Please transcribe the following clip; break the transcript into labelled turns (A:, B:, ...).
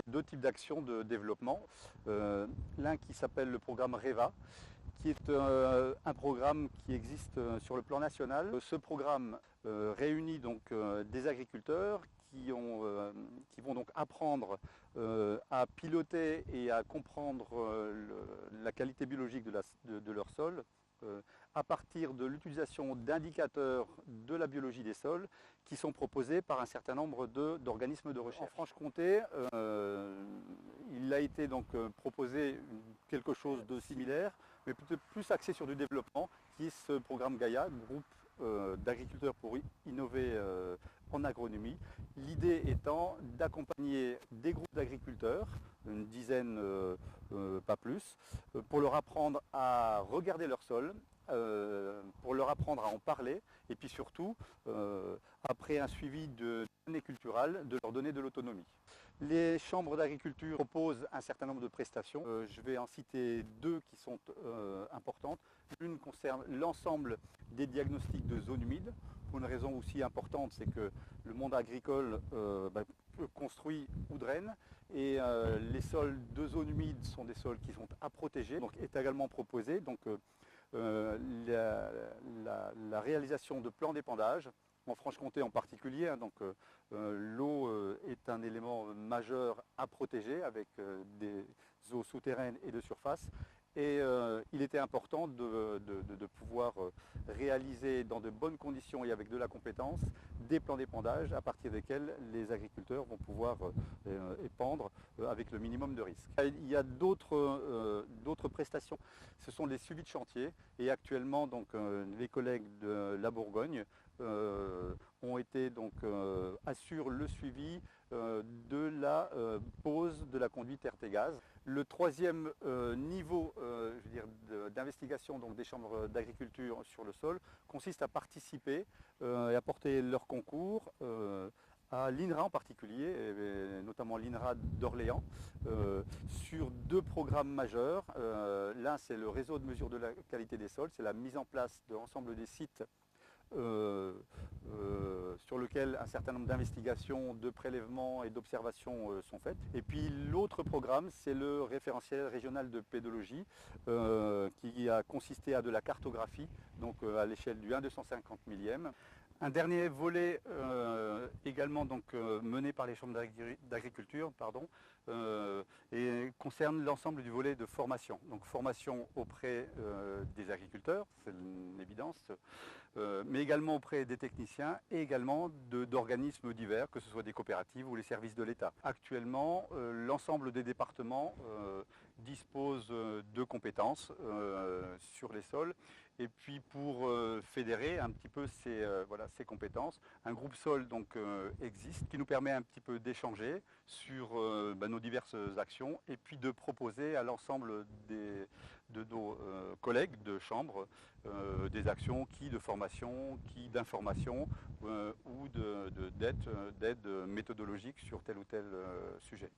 A: deux types d'actions de développement. L'un qui s'appelle le programme REVA, qui est un programme qui existe sur le plan national. Ce programme réunit donc des agriculteurs qui vont donc apprendre à piloter et à comprendre la qualité biologique de leur sol à partir de l'utilisation d'indicateurs de la biologie des sols qui sont proposés par un certain nombre d'organismes de recherche. En Franche-Comté, il a été donc proposé quelque chose de similaire, mais peut-être plus axé sur du développement, qui est ce programme Gaïa, groupe d'agriculteurs pour innover en agronomie. L'idée étant d'accompagner des groupes d'agriculteurs, une dizaine, pas plus, pour leur apprendre à regarder leur sol, pour leur apprendre à en parler, et puis surtout, après un suivi de données culturales, de leur donner de l'autonomie. Les chambres d'agriculture proposent un certain nombre de prestations. Je vais en citer deux qui sont importantes. L'une concerne l'ensemble des diagnostics de zones humides, pour une raison aussi importante, c'est que le monde agricole construit ou draine, et les sols de zones humides sont des sols qui sont à protéger, donc est également proposé. Donc, la réalisation de plans d'épandage, en Franche-Comté en particulier, hein, donc l'eau est un élément majeur à protéger avec des eaux souterraines et de surface. Et il était important de pouvoir réaliser dans de bonnes conditions et avec de la compétence des plans d'épandage à partir desquels les agriculteurs vont pouvoir épandre avec le minimum de risques. Il y a d'autres prestations, ce sont les suivis de chantier, et actuellement donc, les collègues de la Bourgogne assurent le suivi de la pose de la conduite RT-Gaz. Le troisième niveau d'investigation des chambres d'agriculture sur le sol consiste à participer et apporter leur concours à l'INRA en particulier, et notamment l'INRA d'Orléans, sur deux programmes majeurs. L'un, c'est le réseau de mesure de la qualité des sols, c'est la mise en place de l'ensemble des sites sur lequel un certain nombre d'investigations, de prélèvements et d'observations sont faites. Et puis l'autre programme, c'est le référentiel régional de pédologie qui a consisté à de la cartographie, donc à l'échelle du 1/250 millième. Un dernier volet également mené par les chambres d'agriculture et concerne l'ensemble du volet de formation. Donc formation auprès des agriculteurs, c'est une évidence, mais également auprès des techniciens et également d'organismes divers, que ce soit des coopératives ou les services de l'État. Actuellement, l'ensemble des départements disposent de compétences sur les sols. Et puis pour fédérer un petit peu ces compétences, un groupe sol existe qui nous permet un petit peu d'échanger sur nos diverses actions et puis de proposer à l'ensemble de nos collègues de chambre des actions de formation, d'information ou d'aide méthodologique sur tel ou tel sujet.